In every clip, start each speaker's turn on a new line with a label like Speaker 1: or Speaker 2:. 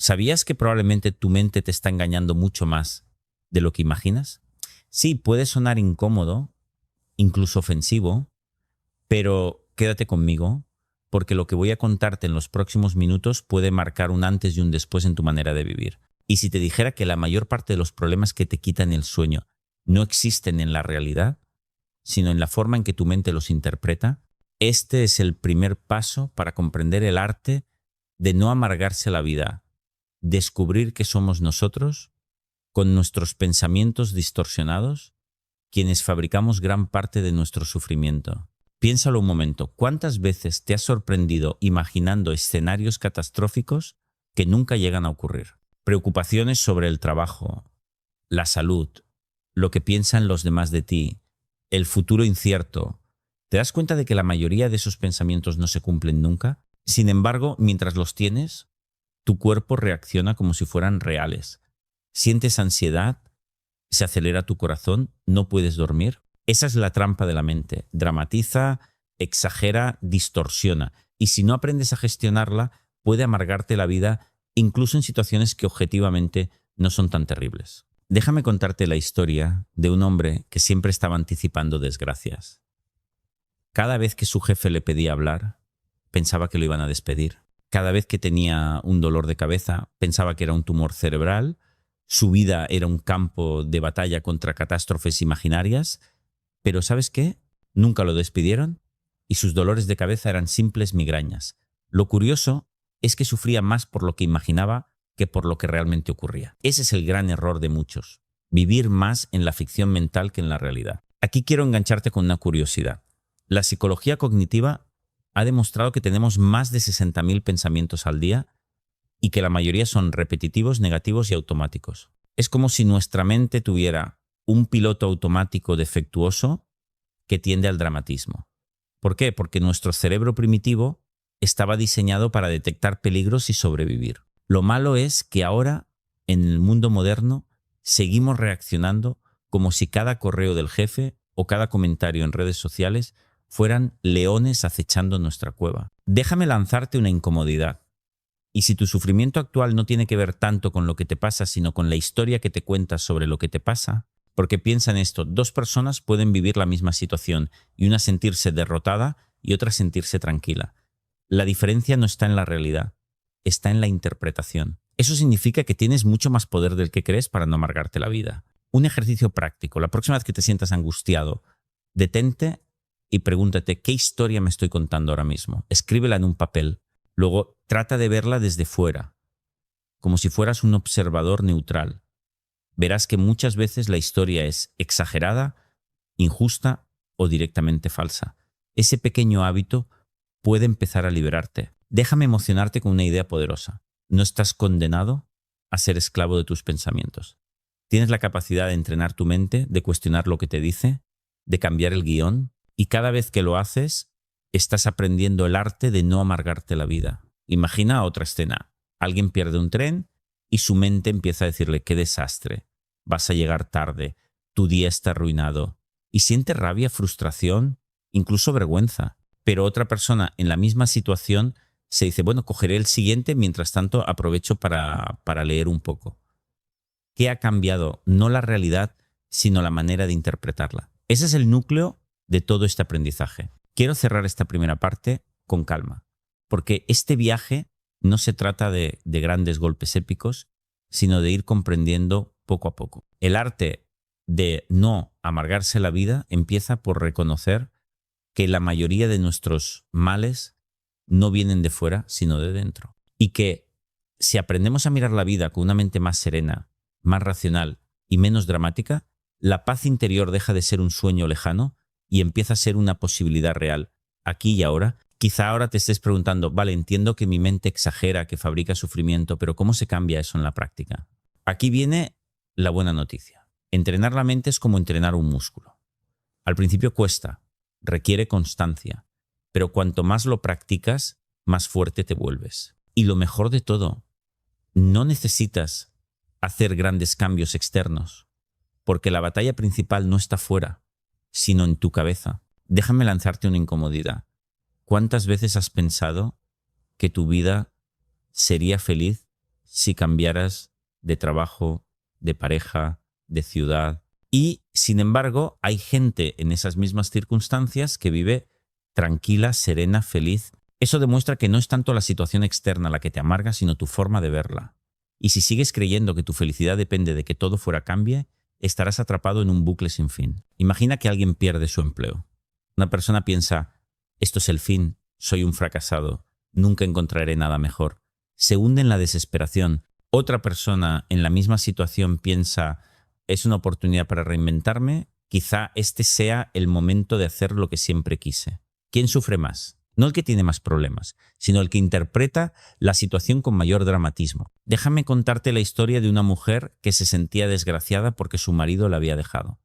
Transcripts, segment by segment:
Speaker 1: ¿Sabías que probablemente tu mente te está engañando mucho más de lo que imaginas? Sí, puede sonar incómodo, incluso ofensivo, pero quédate conmigo, porque lo que voy a contarte en los próximos minutos puede marcar un antes y un después en tu manera de vivir. Y si te dijera que la mayor parte de los problemas que te quitan el sueño no existen en la realidad, sino en la forma en que tu mente los interpreta, este es el primer paso para comprender el arte de no amargarse la vida, descubrir que somos nosotros, con nuestros pensamientos distorsionados, quienes fabricamos gran parte de nuestro sufrimiento. Piénsalo un momento, ¿cuántas veces te has sorprendido imaginando escenarios catastróficos que nunca llegan a ocurrir? Preocupaciones sobre el trabajo, la salud, lo que piensan los demás de ti, el futuro incierto. ¿Te das cuenta de que la mayoría de esos pensamientos no se cumplen nunca? Sin embargo, mientras los tienes, tu cuerpo reacciona como si fueran reales. Sientes ansiedad, se acelera tu corazón, no puedes dormir. Esa es la trampa de la mente. Dramatiza, exagera, distorsiona. Y si no aprendes a gestionarla, puede amargarte la vida, incluso en situaciones que objetivamente no son tan terribles. Déjame contarte la historia de un hombre que siempre estaba anticipando desgracias. Cada vez que su jefe le pedía hablar, pensaba que lo iban a despedir. Cada vez que tenía un dolor de cabeza, pensaba que era un tumor cerebral. Su vida era un campo de batalla contra catástrofes imaginarias. Pero ¿sabes qué? Nunca lo despidieron y sus dolores de cabeza eran simples migrañas. Lo curioso es que sufría más por lo que imaginaba que por lo que realmente ocurría. Ese es el gran error de muchos, vivir más en la ficción mental que en la realidad. Aquí quiero engancharte con una curiosidad. La psicología cognitiva ha demostrado que tenemos más de 60.000 pensamientos al día y que la mayoría son repetitivos, negativos y automáticos. Es como si nuestra mente tuviera un piloto automático defectuoso que tiende al dramatismo. ¿Por qué? Porque nuestro cerebro primitivo estaba diseñado para detectar peligros y sobrevivir. Lo malo es que ahora, en el mundo moderno, seguimos reaccionando como si cada correo del jefe o cada comentario en redes sociales fueran leones acechando nuestra cueva. Déjame lanzarte una incomodidad. Y si tu sufrimiento actual no tiene que ver tanto con lo que te pasa, sino con la historia que te cuentas sobre lo que te pasa, porque piensa en esto, dos personas pueden vivir la misma situación y una sentirse derrotada y otra sentirse tranquila. La diferencia no está en la realidad, está en la interpretación. Eso significa que tienes mucho más poder del que crees para no amargarte la vida. Un ejercicio práctico. La próxima vez que te sientas angustiado, detente y pregúntate, ¿qué historia me estoy contando ahora mismo? Escríbela en un papel. Luego, trata de verla desde fuera, como si fueras un observador neutral. Verás que muchas veces la historia es exagerada, injusta o directamente falsa. Ese pequeño hábito puede empezar a liberarte. Déjame emocionarte con una idea poderosa. No estás condenado a ser esclavo de tus pensamientos. Tienes la capacidad de entrenar tu mente, de cuestionar lo que te dice, de cambiar el guión, y cada vez que lo haces, estás aprendiendo el arte de no amargarte la vida. Imagina otra escena. Alguien pierde un tren y su mente empieza a decirle, qué desastre, vas a llegar tarde, tu día está arruinado. Y siente rabia, frustración, incluso vergüenza. Pero otra persona en la misma situación se dice, bueno, cogeré el siguiente, mientras tanto aprovecho para leer un poco. ¿Qué ha cambiado? No la realidad, sino la manera de interpretarla. Ese es el núcleo de todo este aprendizaje. Quiero cerrar esta primera parte con calma, porque este viaje no se trata de grandes golpes épicos, sino de ir comprendiendo poco a poco. El arte de no amargarse la vida empieza por reconocer que la mayoría de nuestros males no vienen de fuera, sino de dentro. Y que si aprendemos a mirar la vida con una mente más serena, más racional y menos dramática, la paz interior deja de ser un sueño lejano y empieza a ser una posibilidad real, aquí y ahora. Quizá ahora te estés preguntando, vale, entiendo que mi mente exagera, que fabrica sufrimiento, pero ¿cómo se cambia eso en la práctica? Aquí viene la buena noticia. Entrenar la mente es como entrenar un músculo. Al principio cuesta, requiere constancia, pero cuanto más lo practicas, más fuerte te vuelves. Y lo mejor de todo, no necesitas hacer grandes cambios externos, porque la batalla principal no está fuera, sino en tu cabeza. Déjame lanzarte una incomodidad. ¿Cuántas veces has pensado que tu vida sería feliz si cambiaras de trabajo, de pareja, de ciudad. Y, sin embargo, hay gente en esas mismas circunstancias que vive tranquila, serena, feliz. Eso demuestra que no es tanto la situación externa la que te amarga, sino tu forma de verla. Y si sigues creyendo que tu felicidad depende de que todo fuera cambie, estarás atrapado en un bucle sin fin. Imagina que alguien pierde su empleo. Una persona piensa, esto es el fin, soy un fracasado, nunca encontraré nada mejor. Se hunde en la desesperación. Otra persona en la misma situación piensa, es una oportunidad para reinventarme, quizá este sea el momento de hacer lo que siempre quise. ¿Quién sufre más? No el que tiene más problemas, sino el que interpreta la situación con mayor dramatismo. Déjame contarte la historia de una mujer que se sentía desgraciada porque su marido la había dejado.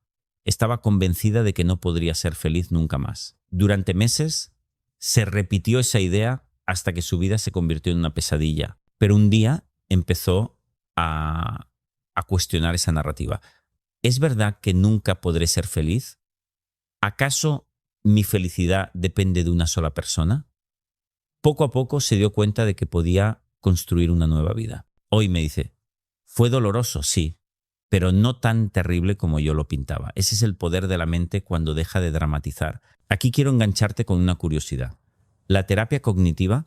Speaker 1: Estaba convencida de que no podría ser feliz nunca más. Durante meses se repitió esa idea hasta que su vida se convirtió en una pesadilla. Pero un día empezó a cuestionar esa narrativa. ¿Es verdad que nunca podré ser feliz? ¿Acaso mi felicidad depende de una sola persona? Poco a poco se dio cuenta de que podía construir una nueva vida. Hoy me dice, fue doloroso, sí, pero no tan terrible como yo lo pintaba. Ese es el poder de la mente cuando deja de dramatizar. Aquí quiero engancharte con una curiosidad. La terapia cognitiva,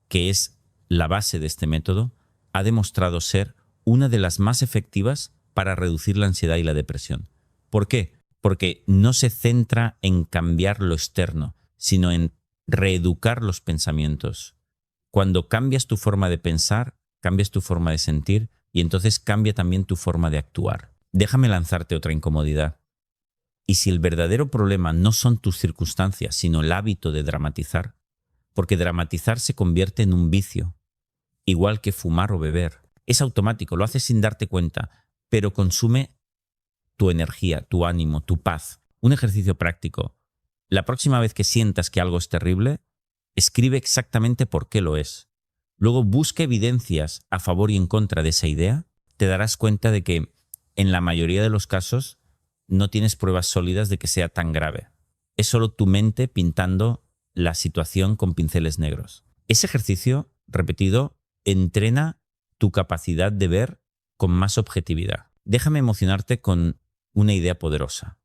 Speaker 1: que es la base de este método, ha demostrado ser una de las más efectivas para reducir la ansiedad y la depresión. ¿Por qué? Porque no se centra en cambiar lo externo, sino en reeducar los pensamientos. Cuando cambias tu forma de pensar, cambias tu forma de sentir y entonces cambia también tu forma de actuar. Déjame lanzarte otra incomodidad. Y si el verdadero problema no son tus circunstancias, sino el hábito de dramatizar, porque dramatizar se convierte en un vicio, igual que fumar o beber. Es automático, lo haces sin darte cuenta, pero consume tu energía, tu ánimo, tu paz. Un ejercicio práctico. La próxima vez que sientas que algo es terrible, escribe exactamente por qué lo es. Luego busca evidencias a favor y en contra de esa idea. Te darás cuenta de que en la mayoría de los casos no tienes pruebas sólidas de que sea tan grave. Es solo tu mente pintando la situación con pinceles negros. Ese ejercicio, repetido, entrena tu capacidad de ver con más objetividad. Déjame emocionarte con una idea poderosa.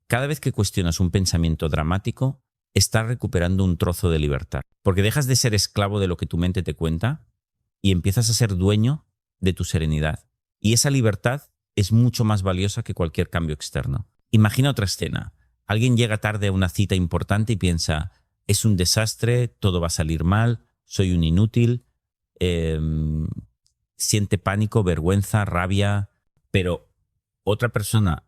Speaker 1: Cada vez que cuestionas un pensamiento dramático, estás recuperando un trozo de libertad, porque dejas de ser esclavo de lo que tu mente te cuenta y empiezas a ser dueño de tu serenidad. Y esa libertad es mucho más valiosa que cualquier cambio externo. Imagina otra escena. Alguien llega tarde a una cita importante y piensa, es un desastre, todo va a salir mal, soy un inútil, siente pánico, vergüenza, rabia, pero otra persona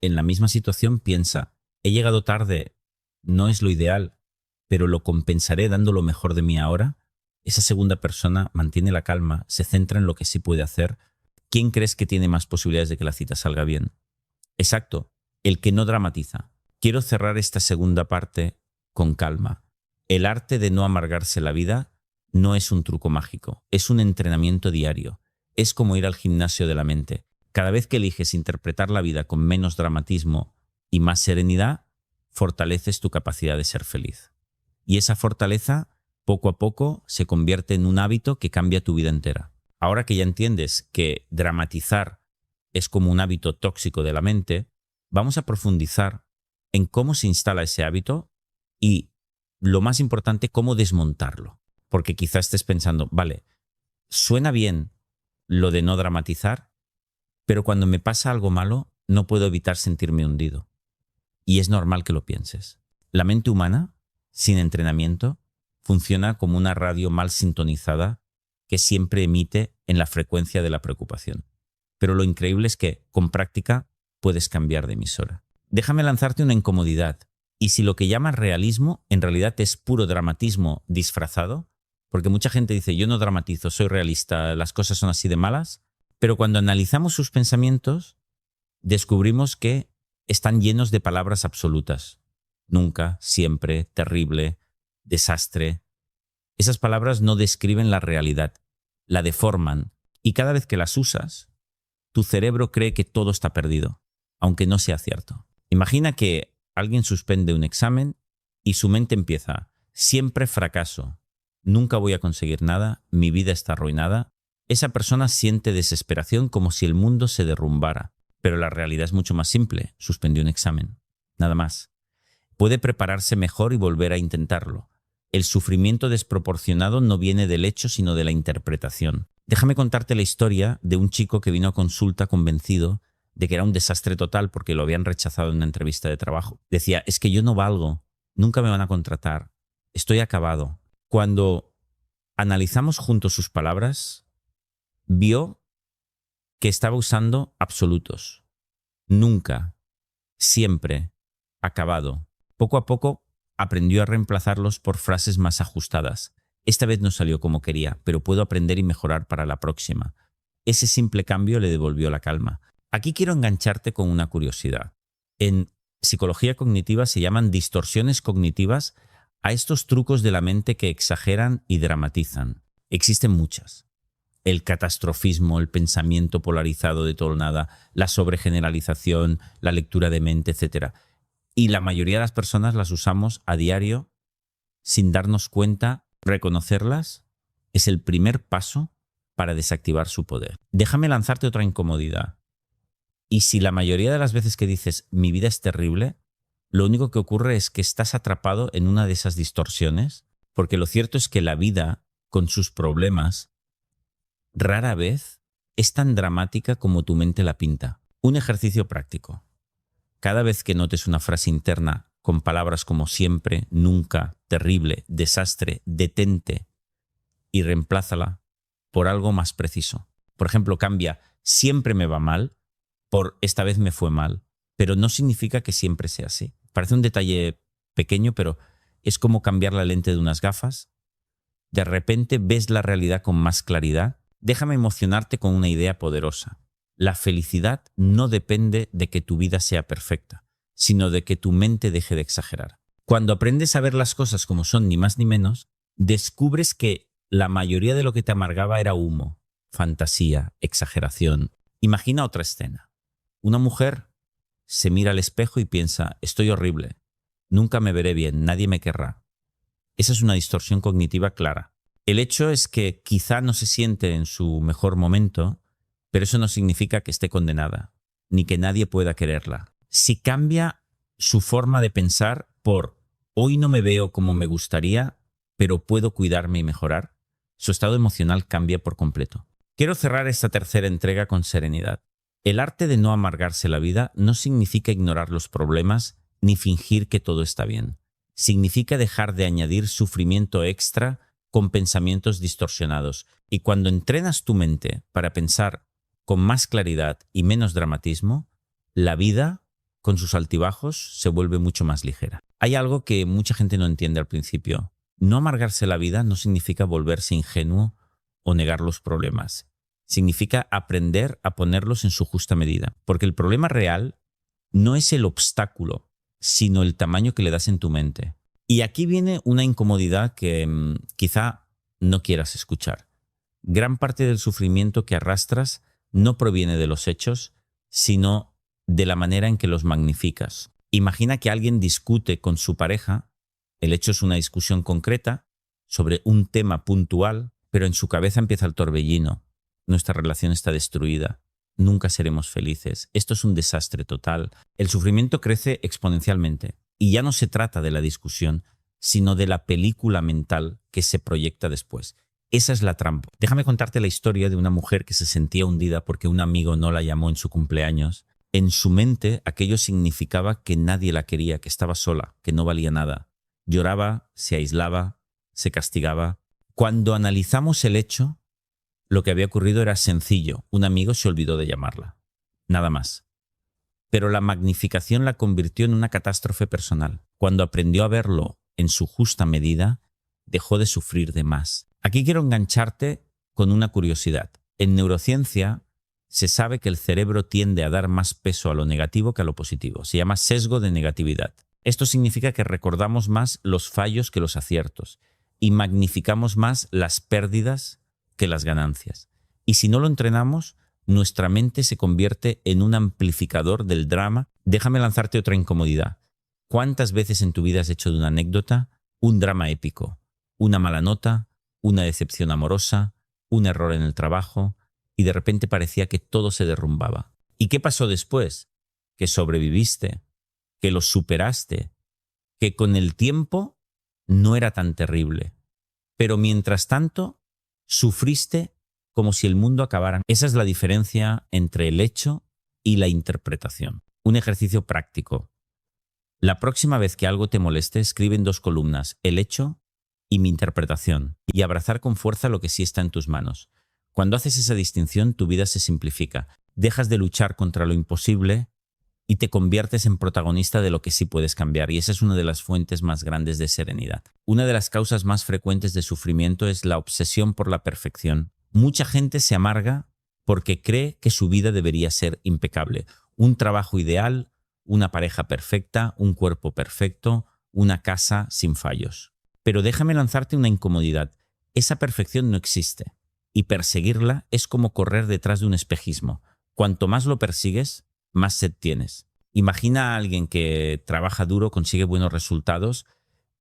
Speaker 1: en la misma situación piensa, he llegado tarde, no es lo ideal, pero lo compensaré dando lo mejor de mí ahora. Esa segunda persona mantiene la calma, se centra en lo que sí puede hacer. ¿Quién crees que tiene más posibilidades de que la cita salga bien? Exacto, el que no dramatiza. Quiero cerrar esta segunda parte con calma. El arte de no amargarse la vida no es un truco mágico, es un entrenamiento diario. Es como ir al gimnasio de la mente. Cada vez que eliges interpretar la vida con menos dramatismo y más serenidad, fortaleces tu capacidad de ser feliz. Y esa fortaleza, poco a poco, se convierte en un hábito que cambia tu vida entera. Ahora que ya entiendes que dramatizar es como un hábito tóxico de la mente, vamos a profundizar en cómo se instala ese hábito y, lo más importante, cómo desmontarlo. Porque quizás estés pensando, vale, suena bien lo de no dramatizar, pero cuando me pasa algo malo, no puedo evitar sentirme hundido. Y es normal que lo pienses. La mente humana, sin entrenamiento, funciona como una radio mal sintonizada que siempre emite en la frecuencia de la preocupación. Pero lo increíble es que, con práctica, puedes cambiar de emisora. Déjame lanzarte una incomodidad. Y si lo que llamas realismo en realidad es puro dramatismo disfrazado, porque mucha gente dice, yo no dramatizo, soy realista, las cosas son así de malas, pero cuando analizamos sus pensamientos, descubrimos que están llenos de palabras absolutas. Nunca, siempre, terrible, desastre. Esas palabras no describen la realidad, la deforman, y cada vez que las usas, tu cerebro cree que todo está perdido, aunque no sea cierto. Imagina que alguien suspende un examen y su mente empieza, siempre fracaso, nunca voy a conseguir nada, mi vida está arruinada. Esa persona siente desesperación como si el mundo se derrumbara, pero la realidad es mucho más simple. Suspendió un examen. Nada más. Puede prepararse mejor y volver a intentarlo. El sufrimiento desproporcionado no viene del hecho, sino de la interpretación. Déjame contarte la historia de un chico que vino a consulta convencido de que era un desastre total porque lo habían rechazado en una entrevista de trabajo. Decía, es que yo no valgo, nunca me van a contratar, estoy acabado. Cuando analizamos juntos sus palabras, vio que estaba usando absolutos. Nunca, siempre, acabado. Poco a poco aprendió a reemplazarlos por frases más ajustadas. Esta vez no salió como quería, pero puedo aprender y mejorar para la próxima. Ese simple cambio le devolvió la calma. Aquí quiero engancharte con una curiosidad. En psicología cognitiva se llaman distorsiones cognitivas a estos trucos de la mente que exageran y dramatizan. Existen muchas. El catastrofismo, el pensamiento polarizado de todo o nada, la sobregeneralización, la lectura de mente, etc. Y la mayoría de las personas las usamos a diario sin darnos cuenta. Reconocerlas es el primer paso para desactivar su poder. Déjame lanzarte otra incomodidad. Y si la mayoría de las veces que dices mi vida es terrible, lo único que ocurre es que estás atrapado en una de esas distorsiones, porque lo cierto es que la vida, con sus problemas, rara vez es tan dramática como tu mente la pinta. Un ejercicio práctico. Cada vez que notes una frase interna con palabras como siempre, nunca, terrible, desastre, detente y reemplázala por algo más preciso. Por ejemplo, cambia siempre me va mal por esta vez me fue mal, pero no significa que siempre sea así. Parece un detalle pequeño, pero es como cambiar la lente de unas gafas. De repente ves la realidad con más claridad. Déjame emocionarte con una idea poderosa. La felicidad no depende de que tu vida sea perfecta, sino de que tu mente deje de exagerar. Cuando aprendes a ver las cosas como son, ni más ni menos, descubres que la mayoría de lo que te amargaba era humo, fantasía, exageración. Imagina otra escena. Una mujer se mira al espejo y piensa, estoy horrible, nunca me veré bien, nadie me querrá. Esa es una distorsión cognitiva clara. El hecho es que quizá no se siente en su mejor momento, pero eso no significa que esté condenada, ni que nadie pueda quererla. Si cambia su forma de pensar por hoy no me veo como me gustaría, pero puedo cuidarme y mejorar, su estado emocional cambia por completo. Quiero cerrar esta tercera entrega con serenidad. El arte de no amargarse la vida no significa ignorar los problemas ni fingir que todo está bien. Significa dejar de añadir sufrimiento extra con pensamientos distorsionados. Y cuando entrenas tu mente para pensar con más claridad y menos dramatismo, la vida, con sus altibajos, se vuelve mucho más ligera. Hay algo que mucha gente no entiende al principio. No amargarse la vida no significa volverse ingenuo o negar los problemas. Significa aprender a ponerlos en su justa medida. Porque el problema real no es el obstáculo, sino el tamaño que le das en tu mente. Y aquí viene una incomodidad que quizá no quieras escuchar. Gran parte del sufrimiento que arrastras no proviene de los hechos, sino de la manera en que los magnificas. Imagina que alguien discute con su pareja, el hecho es una discusión concreta sobre un tema puntual, pero en su cabeza empieza el torbellino. Nuestra relación está destruida. Nunca seremos felices. Esto es un desastre total. El sufrimiento crece exponencialmente. Y ya no se trata de la discusión, sino de la película mental que se proyecta después. Esa es la trampa. Déjame contarte la historia de una mujer que se sentía hundida porque un amigo no la llamó en su cumpleaños. En su mente aquello significaba que nadie la quería, que estaba sola, que no valía nada. Lloraba, se aislaba, se castigaba. Cuando analizamos el hecho, lo que había ocurrido era sencillo. Un amigo se olvidó de llamarla. Nada más. Pero la magnificación la convirtió en una catástrofe personal. Cuando aprendió a verlo en su justa medida, dejó de sufrir de más. Aquí quiero engancharte con una curiosidad. En neurociencia se sabe que el cerebro tiende a dar más peso a lo negativo que a lo positivo. Se llama sesgo de negatividad. Esto significa que recordamos más los fallos que los aciertos y magnificamos más las pérdidas que las ganancias. Y si no lo entrenamos, nuestra mente se convierte en un amplificador del drama. Déjame lanzarte otra incomodidad. ¿Cuántas veces en tu vida has hecho de una anécdota un drama épico? Una mala nota, una decepción amorosa, un error en el trabajo y de repente parecía que todo se derrumbaba. ¿Y qué pasó después? Que sobreviviste, que lo superaste, que con el tiempo no era tan terrible. Pero mientras tanto, sufriste como si el mundo acabara. Esa es la diferencia entre el hecho y la interpretación. Un ejercicio práctico. La próxima vez que algo te moleste, escribe en 2 columnas, el hecho y mi interpretación, y abrazar con fuerza lo que sí está en tus manos. Cuando haces esa distinción, tu vida se simplifica. Dejas de luchar contra lo imposible y te conviertes en protagonista de lo que sí puedes cambiar. Y esa es una de las fuentes más grandes de serenidad. Una de las causas más frecuentes de sufrimiento es la obsesión por la perfección. Mucha gente se amarga porque cree que su vida debería ser impecable. Un trabajo ideal, una pareja perfecta, un cuerpo perfecto, una casa sin fallos. Pero déjame lanzarte una incomodidad. Esa perfección no existe. Y perseguirla es como correr detrás de un espejismo. Cuanto más lo persigues, más sed tienes. Imagina a alguien que trabaja duro, consigue buenos resultados,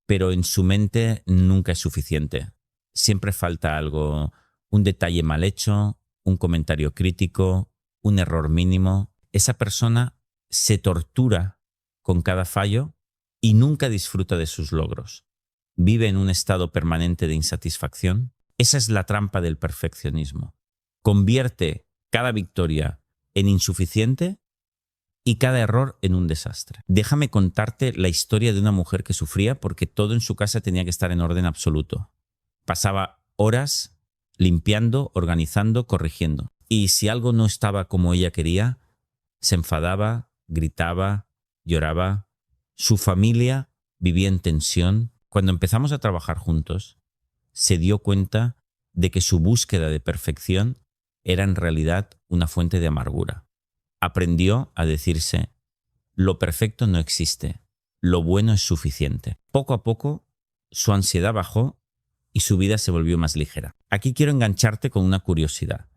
Speaker 1: pero en su mente nunca es suficiente. Siempre falta algo, un detalle mal hecho, un comentario crítico, un error mínimo. Esa persona se tortura con cada fallo y nunca disfruta de sus logros. Vive en un estado permanente de insatisfacción. Esa es la trampa del perfeccionismo. Convierte cada victoria en insuficiente y cada error en un desastre. Déjame contarte la historia de una mujer que sufría porque todo en su casa tenía que estar en orden absoluto. Pasaba horas limpiando, organizando, corrigiendo. Y si algo no estaba como ella quería, se enfadaba, gritaba, lloraba. Su familia vivía en tensión. Cuando empezamos a trabajar juntos, se dio cuenta de que su búsqueda de perfección era en realidad una fuente de amargura. Aprendió a decirse, lo perfecto no existe, lo bueno es suficiente. Poco a poco, su ansiedad bajó y su vida se volvió más ligera. Aquí quiero engancharte con una curiosidad.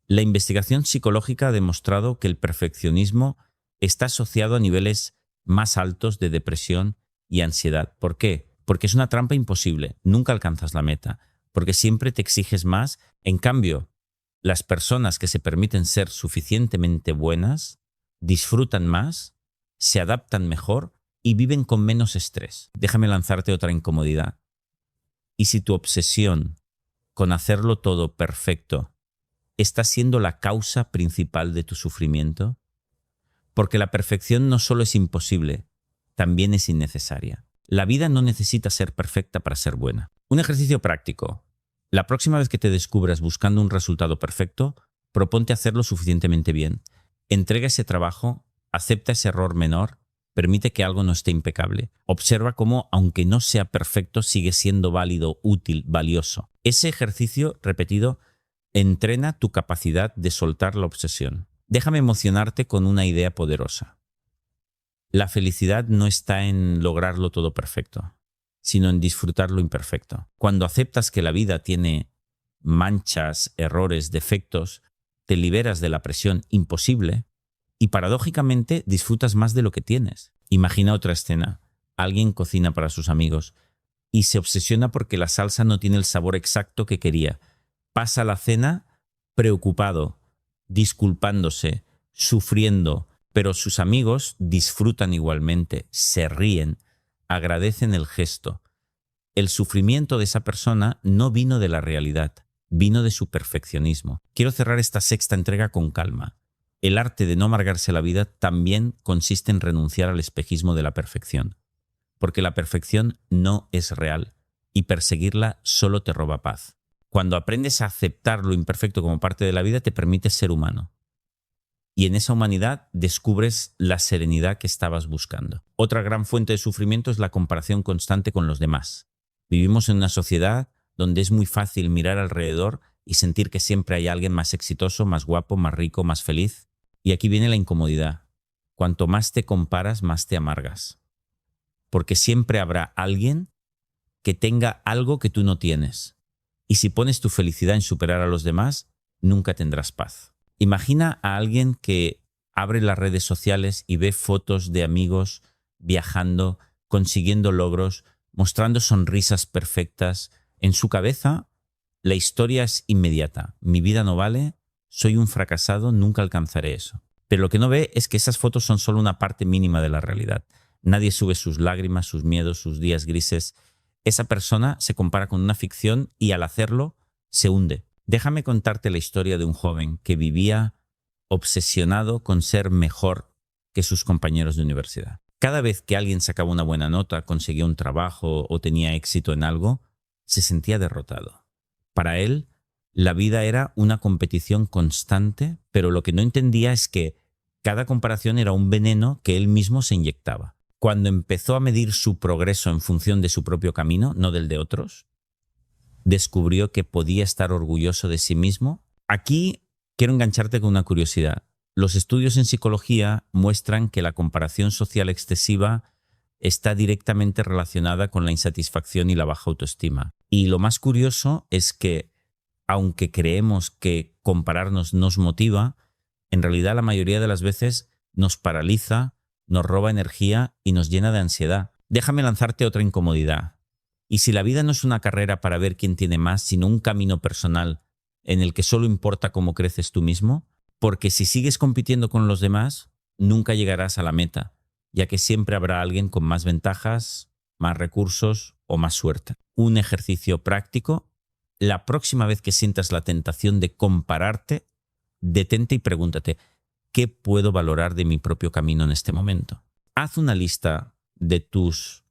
Speaker 1: La investigación psicológica ha demostrado que el perfeccionismo está asociado a niveles más altos de depresión y ansiedad. ¿Por qué? Porque es una trampa imposible, nunca alcanzas la meta, porque siempre te exiges más. En cambio, las personas que se permiten ser suficientemente buenas disfrutan más, se adaptan mejor y viven con menos estrés. Déjame lanzarte otra incomodidad. ¿Y si tu obsesión con hacerlo todo perfecto está siendo la causa principal de tu sufrimiento? Porque la perfección no solo es imposible, también es innecesaria. La vida no necesita ser perfecta para ser buena. Un ejercicio práctico. La próxima vez que te descubras buscando un resultado perfecto, proponte hacerlo suficientemente bien. Entrega ese trabajo, acepta ese error menor, permite que algo no esté impecable. Observa cómo, aunque no sea perfecto, sigue siendo válido, útil, valioso. Ese ejercicio repetido entrena tu capacidad de soltar la obsesión. Déjame emocionarte con una idea poderosa. La felicidad no está en lograrlo todo perfecto, sino en disfrutar lo imperfecto. Cuando aceptas que la vida tiene manchas, errores, defectos, te liberas de la presión imposible y paradójicamente disfrutas más de lo que tienes. Imagina otra escena. Alguien cocina para sus amigos y se obsesiona porque la salsa no tiene el sabor exacto que quería. Pasa la cena preocupado, disculpándose, sufriendo, pero sus amigos disfrutan igualmente, se ríen, agradecen el gesto. El sufrimiento de esa persona no vino de la realidad, vino de su perfeccionismo. Quiero cerrar esta sexta entrega con calma. El arte de no amargarse la vida también consiste en renunciar al espejismo de la perfección, porque la perfección no es real y perseguirla solo te roba paz. Cuando aprendes a aceptar lo imperfecto como parte de la vida, te permites ser humano. Y en esa humanidad descubres la serenidad que estabas buscando. Otra gran fuente de sufrimiento es la comparación constante con los demás. Vivimos en una sociedad donde es muy fácil mirar alrededor y sentir que siempre hay alguien más exitoso, más guapo, más rico, más feliz. Y aquí viene la incomodidad. Cuanto más te comparas, más te amargas. Porque siempre habrá alguien que tenga algo que tú no tienes. Y si pones tu felicidad en superar a los demás, nunca tendrás paz. Imagina a alguien que abre las redes sociales y ve fotos de amigos viajando, consiguiendo logros, mostrando sonrisas perfectas. En su cabeza La historia es inmediata. Mi vida no vale, soy un fracasado, nunca alcanzaré eso. Pero lo que no ve es que esas fotos son solo una parte mínima de la realidad. Nadie sube sus lágrimas, sus miedos, sus días grises. Esa persona se compara con una ficción y al hacerlo se hunde. Déjame contarte la historia de un joven que vivía obsesionado con ser mejor que sus compañeros de universidad. Cada vez que alguien sacaba una buena nota, conseguía un trabajo o tenía éxito en algo, se sentía derrotado. Para él, la vida era una competición constante, pero lo que no entendía es que cada comparación era un veneno que él mismo se inyectaba. Cuando empezó a medir su progreso en función de su propio camino, no del de otros, descubrió que podía estar orgulloso de sí mismo. Aquí quiero engancharte con una curiosidad. Los estudios en psicología muestran que la comparación social excesiva está directamente relacionada con la insatisfacción y la baja autoestima. Y lo más curioso es que, aunque creemos que compararnos nos motiva, en realidad la mayoría de las veces nos paraliza, nos roba energía y nos llena de ansiedad. Déjame lanzarte otra incomodidad. Y si la vida no es una carrera para ver quién tiene más, sino un camino personal en el que solo importa cómo creces tú mismo, porque si sigues compitiendo con los demás, nunca llegarás a la meta, ya que siempre habrá alguien con más ventajas, más recursos o más suerte. Un ejercicio práctico: la próxima vez que sientas la tentación de compararte, detente y pregúntate, ¿qué puedo valorar de mi propio camino en este momento? Haz una lista de tus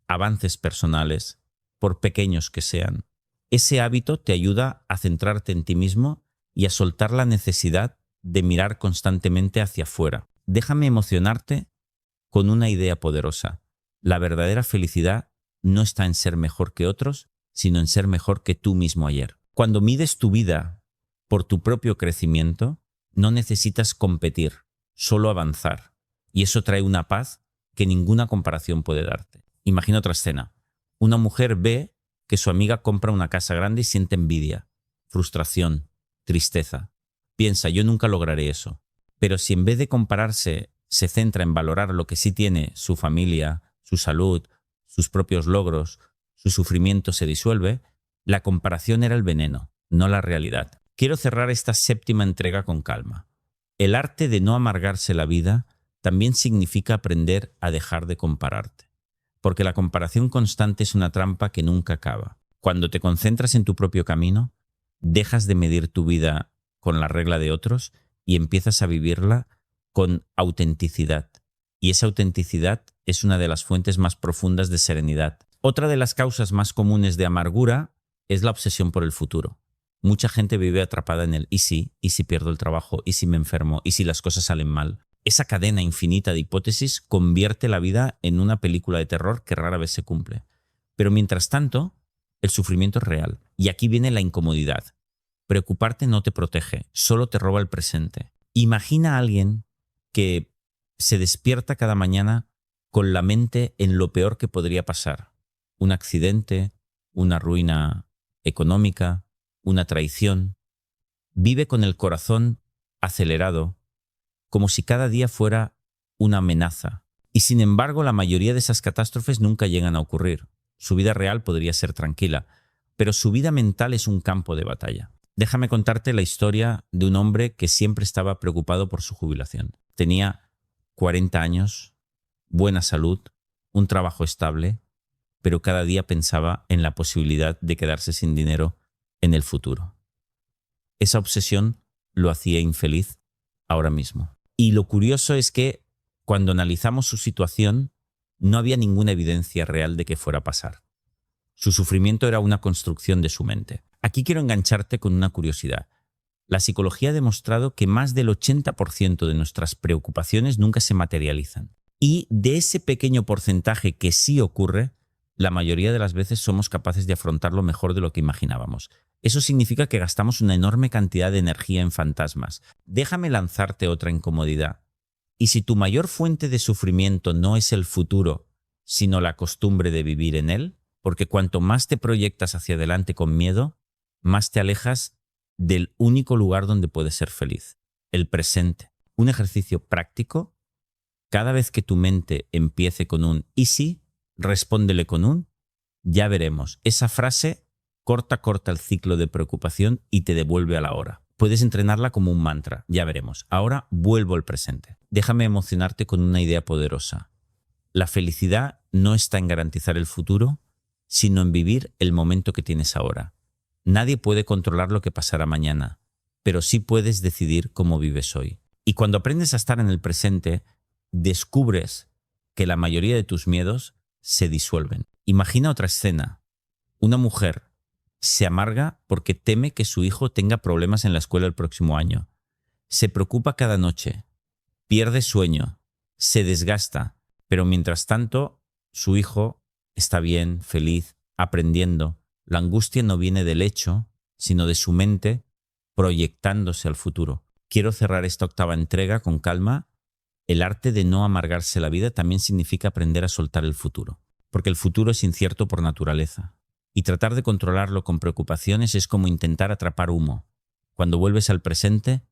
Speaker 1: avances personales, por pequeños que sean. Ese hábito te ayuda a centrarte en ti mismo y a soltar la necesidad de mirar constantemente hacia afuera. Déjame emocionarte con una idea poderosa. La verdadera felicidad no está en ser mejor que otros, sino en ser mejor que tú mismo ayer. Cuando mides tu vida por tu propio crecimiento, no necesitas competir, solo avanzar. Y eso trae una paz que ninguna comparación puede darte. Imagina otra escena. Una mujer ve que su amiga compra una casa grande y siente envidia, frustración, tristeza. Piensa, yo nunca lograré eso. Pero si en vez de compararse se centra en valorar lo que sí tiene, su familia, su salud, sus propios logros, su sufrimiento se disuelve, la comparación era el veneno, no la realidad. Quiero cerrar esta séptima entrega con calma. El arte de no amargarse la vida también significa aprender a dejar de compararte. Porque la comparación constante es una trampa que nunca acaba. Cuando te concentras en tu propio camino, dejas de medir tu vida con la regla de otros y empiezas a vivirla con autenticidad. Y esa autenticidad es una de las fuentes más profundas de serenidad. Otra de las causas más comunes de amargura es la obsesión por el futuro. Mucha gente vive atrapada en el ¿y si pierdo el trabajo? ¿Y si me enfermo? ¿Y si las cosas salen mal? Esa cadena infinita de hipótesis convierte la vida en una película de terror que rara vez se cumple. Pero mientras tanto, el sufrimiento es real. Y aquí viene la incomodidad. Preocuparte no te protege, solo te roba el presente. Imagina a alguien que se despierta cada mañana con la mente en lo peor que podría pasar. Un accidente, una ruina económica, una traición. Vive con el corazón acelerado, como si cada día fuera una amenaza. Y sin embargo, la mayoría de esas catástrofes nunca llegan a ocurrir. Su vida real podría ser tranquila, pero su vida mental es un campo de batalla. Déjame contarte la historia de un hombre que siempre estaba preocupado por su jubilación. Tenía 40 años, buena salud, un trabajo estable, pero cada día pensaba en la posibilidad de quedarse sin dinero en el futuro. Esa obsesión lo hacía infeliz ahora mismo. Y lo curioso es que cuando analizamos su situación, no había ninguna evidencia real de que fuera a pasar. Su sufrimiento era una construcción de su mente. Aquí quiero engancharte con una curiosidad. La psicología ha demostrado que más del 80% de nuestras preocupaciones nunca se materializan. Y de ese pequeño porcentaje que sí ocurre, la mayoría de las veces somos capaces de afrontarlo mejor de lo que imaginábamos. Eso significa que gastamos una enorme cantidad de energía en fantasmas. Déjame lanzarte otra incomodidad. Y si tu mayor fuente de sufrimiento no es el futuro, sino la costumbre de vivir en él, porque cuanto más te proyectas hacia adelante con miedo, más te alejas del único lugar donde puedes ser feliz, el presente. Un ejercicio práctico: cada vez que tu mente empiece con un ¿y si?, respóndele con un «ya veremos». Esa frase corta el ciclo de preocupación y te devuelve a la hora. Puedes entrenarla como un mantra, ya veremos. Ahora vuelvo al presente. Déjame emocionarte con una idea poderosa. La felicidad no está en garantizar el futuro, sino en vivir el momento que tienes ahora. Nadie puede controlar lo que pasará mañana, pero sí puedes decidir cómo vives hoy. Y cuando aprendes a estar en el presente, descubres que la mayoría de tus miedos se disuelven. Imagina otra escena. Una mujer se amarga porque teme que su hijo tenga problemas en la escuela el próximo año. Se preocupa cada noche, pierde sueño, se desgasta, pero mientras tanto su hijo está bien, feliz, aprendiendo. La angustia no viene del hecho, sino de su mente proyectándose al futuro. Quiero cerrar esta octava entrega con calma. El arte de no amargarse la vida también significa aprender a soltar el futuro, porque el futuro es incierto por naturaleza. Y tratar de controlarlo con preocupaciones es como intentar atrapar humo. Cuando vuelves al presente,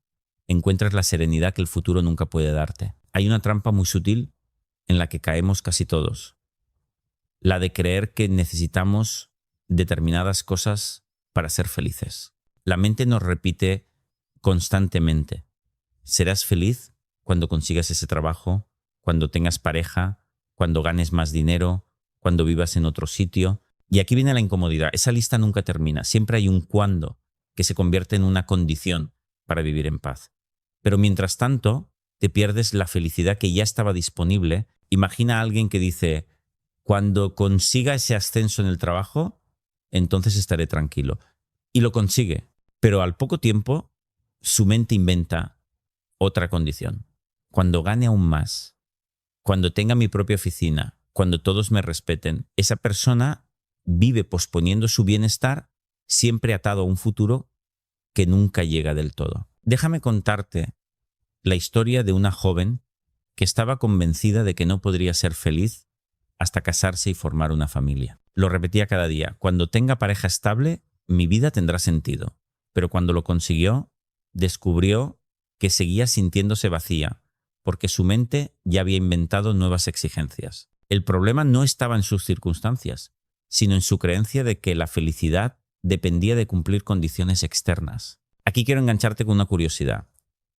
Speaker 1: encuentras la serenidad que el futuro nunca puede darte. Hay una trampa muy sutil en la que caemos casi todos. La de creer que necesitamos determinadas cosas para ser felices. La mente nos repite constantemente: serás feliz cuando consigas ese trabajo, cuando tengas pareja, cuando ganes más dinero, cuando vivas en otro sitio. Y aquí viene la incomodidad. Esa lista nunca termina. Siempre hay un cuándo que se convierte en una condición para vivir en paz. Pero mientras tanto, te pierdes la felicidad que ya estaba disponible. Imagina a alguien que dice: cuando consiga ese ascenso en el trabajo, entonces estaré tranquilo. Y lo consigue. Pero al poco tiempo, su mente inventa otra condición. Cuando gane aún más, cuando tenga mi propia oficina, cuando todos me respeten, esa persona vive posponiendo su bienestar, siempre atado a un futuro que nunca llega del todo. Déjame contarte la historia de una joven que estaba convencida de que no podría ser feliz hasta casarse y formar una familia. Lo repetía cada día: cuando tenga pareja estable, mi vida tendrá sentido. Pero cuando lo consiguió, descubrió que seguía sintiéndose vacía, porque su mente ya había inventado nuevas exigencias. El problema no estaba en sus circunstancias, sino en su creencia de que la felicidad dependía de cumplir condiciones externas. Aquí quiero engancharte con una curiosidad.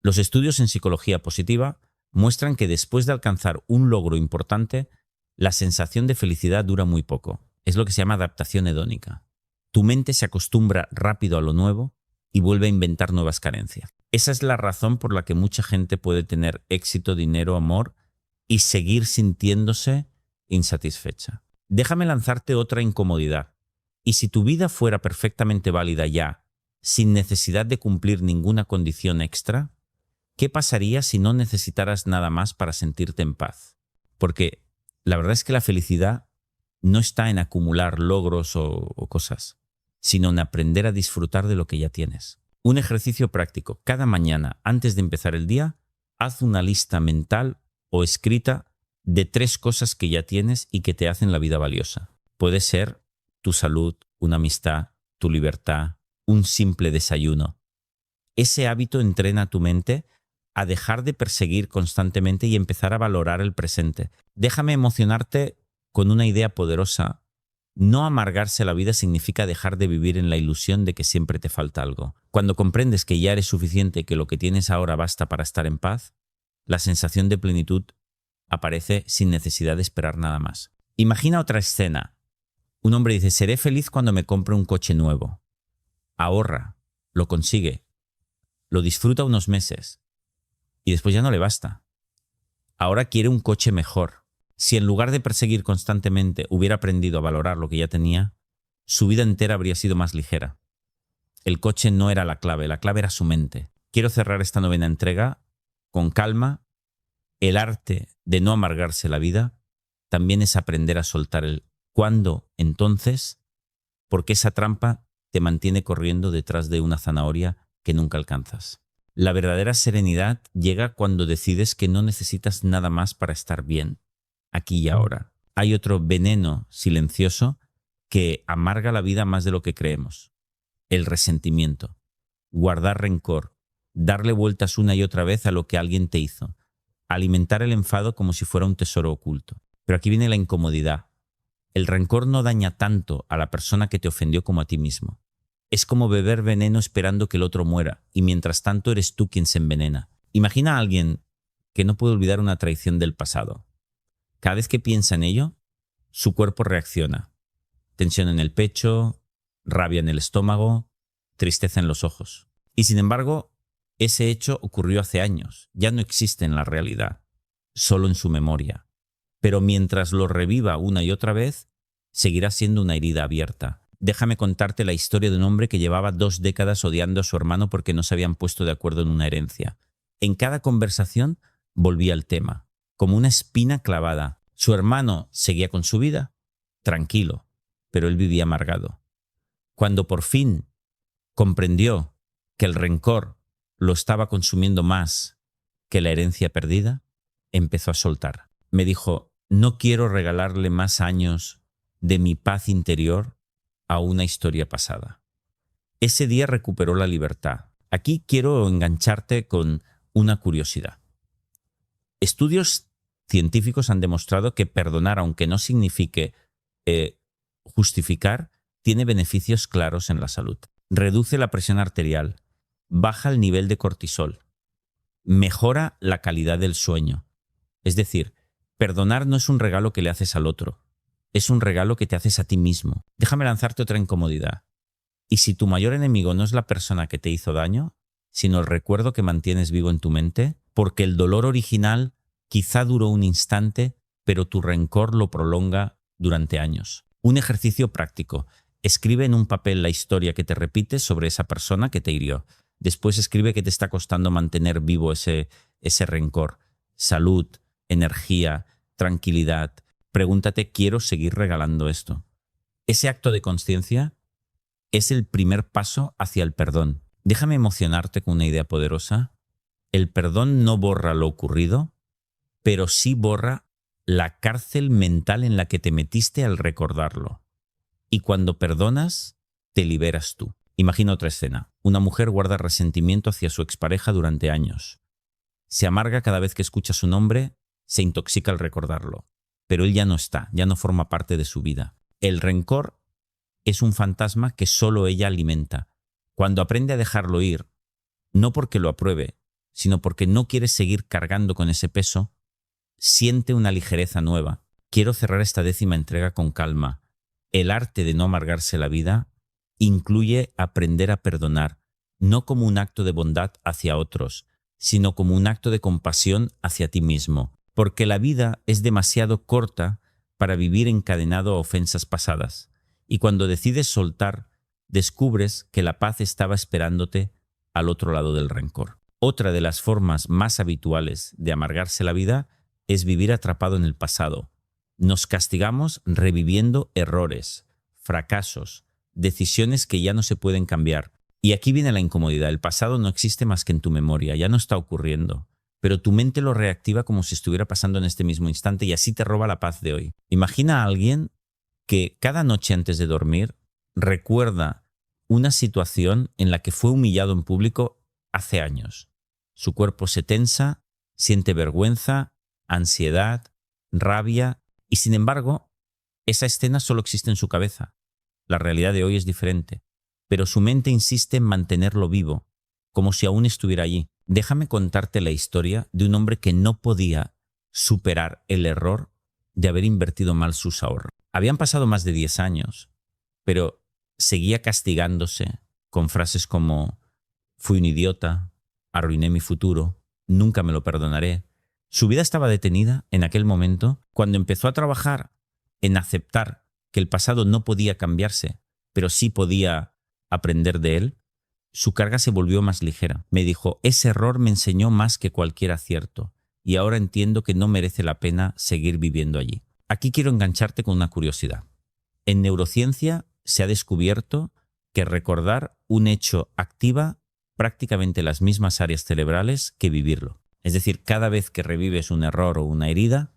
Speaker 1: Los estudios en psicología positiva muestran que después de alcanzar un logro importante, la sensación de felicidad dura muy poco. Es lo que se llama adaptación hedónica. Tu mente se acostumbra rápido a lo nuevo y vuelve a inventar nuevas carencias. Esa es la razón por la que mucha gente puede tener éxito, dinero, amor y seguir sintiéndose insatisfecha. Déjame lanzarte otra incomodidad. ¿Y si tu vida fuera perfectamente válida ya, sin necesidad de cumplir ninguna condición extra? ¿Qué pasaría si no necesitaras nada más para sentirte en paz? Porque la verdad es que la felicidad no está en acumular logros o cosas, sino en aprender a disfrutar de lo que ya tienes. Un ejercicio práctico: cada mañana, antes de empezar el día, haz una lista mental o escrita de 3 cosas que ya tienes y que te hacen la vida valiosa. Puede ser tu salud, una amistad, tu libertad, un simple desayuno. Ese hábito entrena a tu mente a dejar de perseguir constantemente y empezar a valorar el presente. Déjame emocionarte con una idea poderosa. No amargarse la vida significa dejar de vivir en la ilusión de que siempre te falta algo. Cuando comprendes que ya eres suficiente y que lo que tienes ahora basta para estar en paz, la sensación de plenitud aparece sin necesidad de esperar nada más. Imagina otra escena. Un hombre dice: seré feliz cuando me compre un coche nuevo. Ahorra, lo consigue, lo disfruta unos meses y después ya no le basta. Ahora quiere un coche mejor. Si en lugar de perseguir constantemente hubiera aprendido a valorar lo que ya tenía, su vida entera habría sido más ligera. El coche no era la clave era su mente. Quiero cerrar esta 9ª entrega con calma. El arte de no amargarse la vida también es aprender a soltar el cuándo, entonces, porque esa trampa te mantiene corriendo detrás de una zanahoria que nunca alcanzas. La verdadera serenidad llega cuando decides que no necesitas nada más para estar bien, aquí y ahora. Hay otro veneno silencioso que amarga la vida más de lo que creemos: el resentimiento. Guardar rencor, darle vueltas una y otra vez a lo que alguien te hizo, alimentar el enfado como si fuera un tesoro oculto. Pero aquí viene la incomodidad. El rencor no daña tanto a la persona que te ofendió como a ti mismo. Es como beber veneno esperando que el otro muera, y mientras tanto eres tú quien se envenena. Imagina a alguien que no puede olvidar una traición del pasado. Cada vez que piensa en ello, su cuerpo reacciona. Tensión en el pecho, rabia en el estómago, tristeza en los ojos. Y sin embargo, ese hecho ocurrió hace años, ya no existe en la realidad, solo en su memoria. Pero mientras lo reviva una y otra vez, seguirá siendo una herida abierta. Déjame contarte la historia de un hombre que llevaba 2 décadas odiando a su hermano porque no se habían puesto de acuerdo en una herencia. En cada conversación volvía al tema, como una espina clavada. Su hermano seguía con su vida, tranquilo, pero él vivía amargado. Cuando por fin comprendió que el rencor lo estaba consumiendo más que la herencia perdida, empezó a soltar. Me dijo, no quiero regalarle más años de mi paz interior a una historia pasada. Ese día recuperó la libertad. Aquí quiero engancharte con una curiosidad. Estudios científicos han demostrado que perdonar, aunque no signifique justificar, tiene beneficios claros en la salud. Reduce la presión arterial, baja el nivel de cortisol, mejora la calidad del sueño. Es decir, perdonar no es un regalo que le haces al otro, es un regalo que te haces a ti mismo. Déjame lanzarte otra incomodidad. Y si tu mayor enemigo no es la persona que te hizo daño, sino el recuerdo que mantienes vivo en tu mente, porque el dolor original quizá duró un instante, pero tu rencor lo prolonga durante años. Un ejercicio práctico. Escribe en un papel la historia que te repites sobre esa persona que te hirió. Después escribe qué te está costando mantener vivo ese rencor. Salud, energía, tranquilidad. Pregúntate, ¿quiero seguir regalando esto? Ese acto de conciencia es el primer paso hacia el perdón. Déjame emocionarte con una idea poderosa. El perdón no borra lo ocurrido, pero sí borra la cárcel mental en la que te metiste al recordarlo. Y cuando perdonas, te liberas tú. Imagina otra escena. Una mujer guarda resentimiento hacia su expareja durante años. Se amarga cada vez que escucha su nombre, se intoxica al recordarlo. Pero él ya no está, ya no forma parte de su vida. El rencor es un fantasma que solo ella alimenta. Cuando aprende a dejarlo ir, no porque lo apruebe, sino porque no quiere seguir cargando con ese peso, siente una ligereza nueva. Quiero cerrar esta 10ª entrega con calma. El arte de no amargarse la vida incluye aprender a perdonar, no como un acto de bondad hacia otros, sino como un acto de compasión hacia ti mismo, porque la vida es demasiado corta para vivir encadenado a ofensas pasadas, y cuando decides soltar, descubres que la paz estaba esperándote al otro lado del rencor. Otra de las formas más habituales de amargarse la vida es vivir atrapado en el pasado. Nos castigamos reviviendo errores, fracasos, decisiones que ya no se pueden cambiar. Y aquí viene la incomodidad. El pasado no existe más que en tu memoria, ya no está ocurriendo. Pero tu mente lo reactiva como si estuviera pasando en este mismo instante y así te roba la paz de hoy. Imagina a alguien que cada noche antes de dormir recuerda una situación en la que fue humillado en público hace años. Su cuerpo se tensa, siente vergüenza, ansiedad, rabia, y sin embargo, esa escena solo existe en su cabeza. La realidad de hoy es diferente, pero su mente insiste en mantenerlo vivo, como si aún estuviera allí. Déjame contarte la historia de un hombre que no podía superar el error de haber invertido mal sus ahorros. Habían pasado más de 10 años, pero seguía castigándose con frases como «fui un idiota», «arruiné mi futuro», «nunca me lo perdonaré». Su vida estaba detenida en aquel momento cuando empezó a trabajar en aceptar que el pasado no podía cambiarse, pero sí podía aprender de él. Su carga se volvió más ligera. Me dijo, ese error me enseñó más que cualquier acierto y ahora entiendo que no merece la pena seguir viviendo allí. Aquí quiero engancharte con una curiosidad. En neurociencia se ha descubierto que recordar un hecho activa prácticamente las mismas áreas cerebrales que vivirlo. Es decir, cada vez que revives un error o una herida,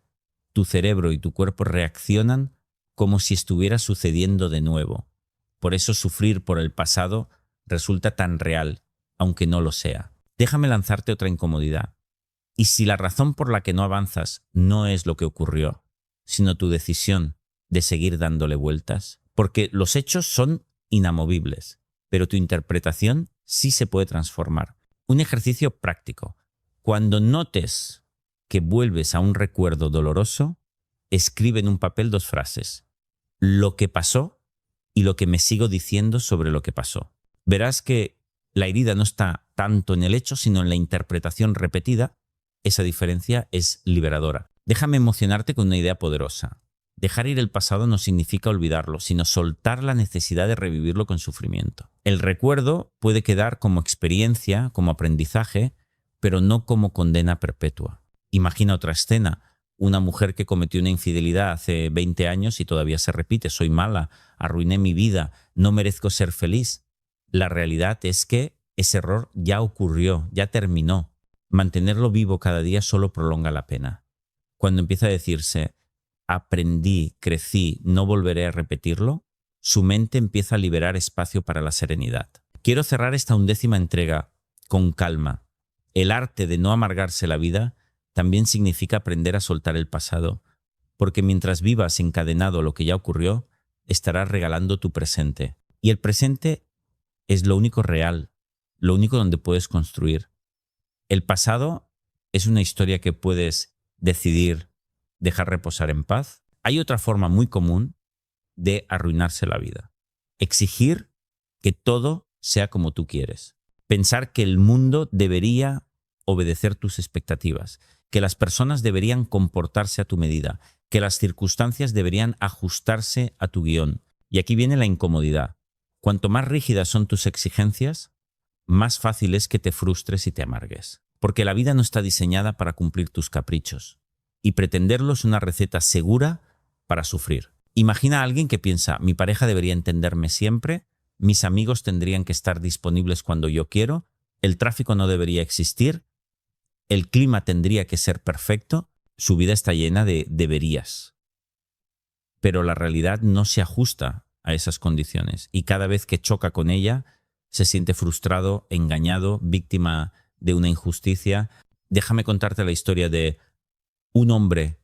Speaker 1: tu cerebro y tu cuerpo reaccionan como si estuviera sucediendo de nuevo. Por eso sufrir por el pasado resulta tan real, aunque no lo sea. Déjame lanzarte otra incomodidad. ¿Y si la razón por la que no avanzas no es lo que ocurrió, sino tu decisión de seguir dándole vueltas, porque los hechos son inamovibles, pero tu interpretación sí se puede transformar. Un ejercicio práctico. Cuando notes que vuelves a un recuerdo doloroso, escribe en un papel 2 frases. Lo que pasó y lo que me sigo diciendo sobre lo que pasó. Verás que la herida no está tanto en el hecho, sino en la interpretación repetida. Esa diferencia es liberadora. Déjame emocionarte con una idea poderosa. Dejar ir el pasado no significa olvidarlo, sino soltar la necesidad de revivirlo con sufrimiento. El recuerdo puede quedar como experiencia, como aprendizaje, pero no como condena perpetua. Imagina otra escena. Una mujer que cometió una infidelidad hace 20 años y todavía se repite. Soy mala, arruiné mi vida, no merezco ser feliz. La realidad es que ese error ya ocurrió, ya terminó. Mantenerlo vivo cada día solo prolonga la pena. Cuando empieza a decirse, aprendí, crecí, no volveré a repetirlo, su mente empieza a liberar espacio para la serenidad. Quiero cerrar esta 11ª entrega con calma. El arte de no amargarse la vida también significa aprender a soltar el pasado, porque mientras vivas encadenado a lo que ya ocurrió, estarás regalando tu presente. Y el presente es lo único real, lo único donde puedes construir. El pasado es una historia que puedes decidir dejar reposar en paz. Hay otra forma muy común de arruinarse la vida. Exigir que todo sea como tú quieres. Pensar que el mundo debería obedecer tus expectativas, que las personas deberían comportarse a tu medida, que las circunstancias deberían ajustarse a tu guión. Y aquí viene la incomodidad. Cuanto más rígidas son tus exigencias, más fácil es que te frustres y te amargues. Porque la vida no está diseñada para cumplir tus caprichos. Y pretenderlo es una receta segura para sufrir. Imagina a alguien que piensa, mi pareja debería entenderme siempre, mis amigos tendrían que estar disponibles cuando yo quiero, el tráfico no debería existir, el clima tendría que ser perfecto, su vida está llena de deberías. Pero la realidad no se ajusta a esas condiciones y cada vez que choca con ella se siente frustrado, engañado, víctima de una injusticia. Déjame contarte la historia de un hombre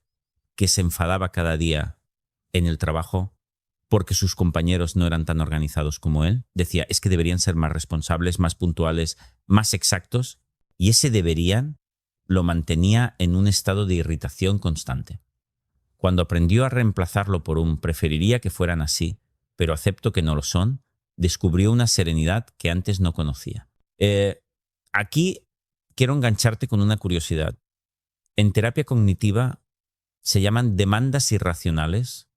Speaker 1: que se enfadaba cada día en el trabajo porque sus compañeros no eran tan organizados como él. Decía, es que deberían ser más responsables, más puntuales, más exactos. Y ese deberían lo mantenía en un estado de irritación constante. Cuando aprendió a reemplazarlo por un preferiría que fueran así, pero acepto que no lo son, descubrió una serenidad que antes no conocía. Aquí quiero engancharte con una curiosidad. En terapia cognitiva se llaman demandas irracionales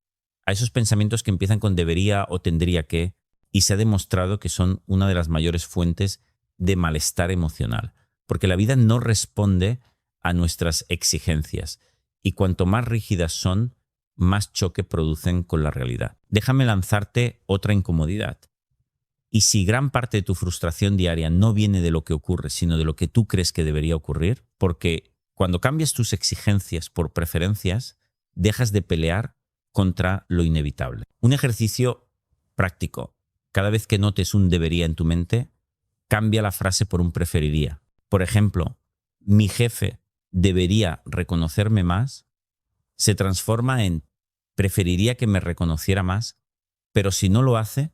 Speaker 1: a esos pensamientos que empiezan con debería o tendría que, y se ha demostrado que son una de las mayores fuentes de malestar emocional, porque la vida no responde a nuestras exigencias, y cuanto más rígidas son, más choque producen con la realidad. Déjame lanzarte otra incomodidad. Y si gran parte de tu frustración diaria no viene de lo que ocurre, sino de lo que tú crees que debería ocurrir, porque cuando cambias tus exigencias por preferencias, dejas de pelear contra lo inevitable. Un ejercicio práctico. Cada vez que notes un debería en tu mente, cambia la frase por un preferiría. Por ejemplo, mi jefe debería reconocerme más, se transforma en preferiría que me reconociera más, pero si no lo hace,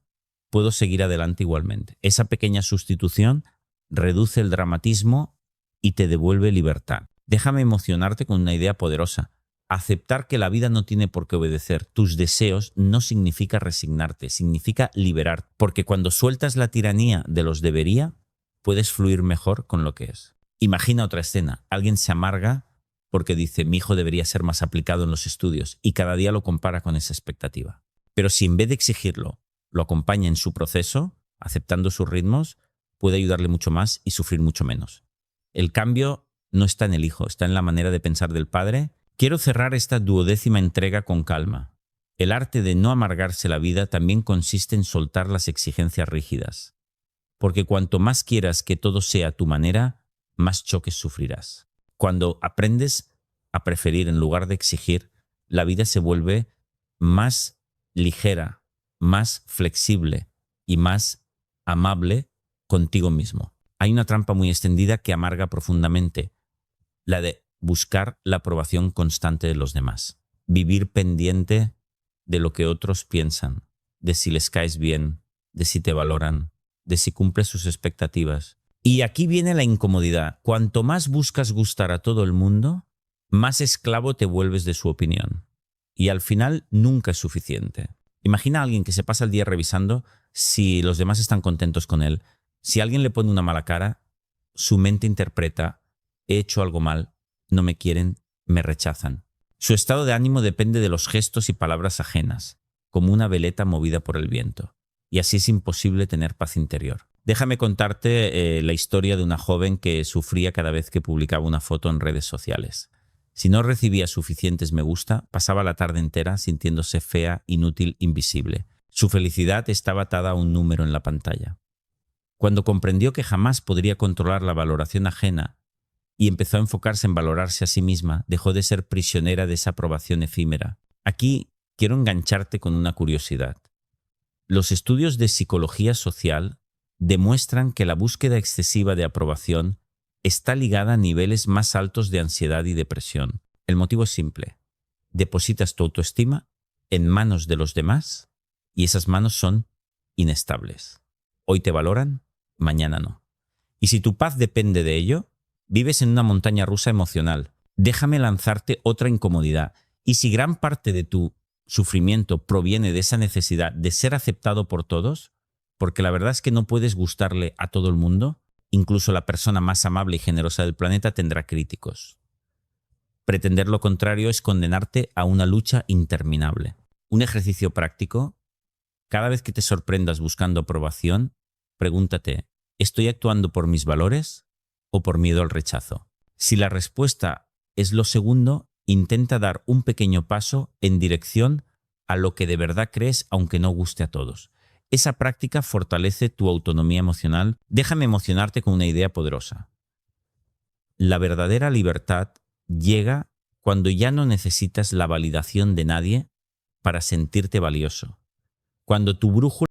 Speaker 1: puedo seguir adelante igualmente. Esa pequeña sustitución reduce el dramatismo y te devuelve libertad. Déjame emocionarte con una idea poderosa. Aceptar que la vida no tiene por qué obedecer tus deseos no significa resignarte, significa liberar. Porque cuando sueltas la tiranía de los debería, puedes fluir mejor con lo que es. Imagina otra escena. Alguien se amarga porque dice, mi hijo debería ser más aplicado en los estudios y cada día lo compara con esa expectativa. Pero si en vez de exigirlo, lo acompaña en su proceso, aceptando sus ritmos, puede ayudarle mucho más y sufrir mucho menos. El cambio no está en el hijo, está en la manera de pensar del padre. Quiero cerrar esta 12ª entrega con calma. El arte de no amargarse la vida también consiste en soltar las exigencias rígidas. Porque cuanto más quieras que todo sea a tu manera, más choques sufrirás. Cuando aprendes a preferir en lugar de exigir, la vida se vuelve más ligera, más flexible y más amable contigo mismo. Hay una trampa muy extendida que amarga profundamente, la de buscar la aprobación constante de los demás. Vivir pendiente de lo que otros piensan, de si les caes bien, de si te valoran, de si cumples sus expectativas. Y aquí viene la incomodidad. Cuanto más buscas gustar a todo el mundo, más esclavo te vuelves de su opinión. Y al final nunca es suficiente. Imagina a alguien que se pasa el día revisando si los demás están contentos con él. Si alguien le pone una mala cara, su mente interpreta: he hecho algo mal, no me quieren, me rechazan. Su estado de ánimo depende de los gestos y palabras ajenas, como una veleta movida por el viento. Y así es imposible tener paz interior. Déjame contarte la historia de una joven que sufría cada vez que publicaba una foto en redes sociales. Si no recibía suficientes me gusta, pasaba la tarde entera sintiéndose fea, inútil, invisible. Su felicidad estaba atada a un número en la pantalla. Cuando comprendió que jamás podría controlar la valoración ajena y empezó a enfocarse en valorarse a sí misma, dejó de ser prisionera de esa aprobación efímera. Aquí quiero engancharte con una curiosidad. Los estudios de psicología social demuestran que la búsqueda excesiva de aprobación está ligada a niveles más altos de ansiedad y depresión. El motivo es simple. Depositas tu autoestima en manos de los demás y esas manos son inestables. Hoy te valoran, mañana no. Y si tu paz depende de ello, vives en una montaña rusa emocional. Déjame lanzarte otra incomodidad. Y si gran parte de tu sufrimiento proviene de esa necesidad de ser aceptado por todos, porque la verdad es que no puedes gustarle a todo el mundo, incluso la persona más amable y generosa del planeta tendrá críticos. Pretender lo contrario es condenarte a una lucha interminable. Un ejercicio práctico: cada vez que te sorprendas buscando aprobación, pregúntate: ¿estoy actuando por mis valores o por miedo al rechazo? Si la respuesta es lo segundo, intenta dar un pequeño paso en dirección a lo que de verdad crees, aunque no guste a todos. Esa práctica fortalece tu autonomía emocional. Déjame emocionarte con una idea poderosa. La verdadera libertad llega cuando ya no necesitas la validación de nadie para sentirte valioso. Cuando tu brújula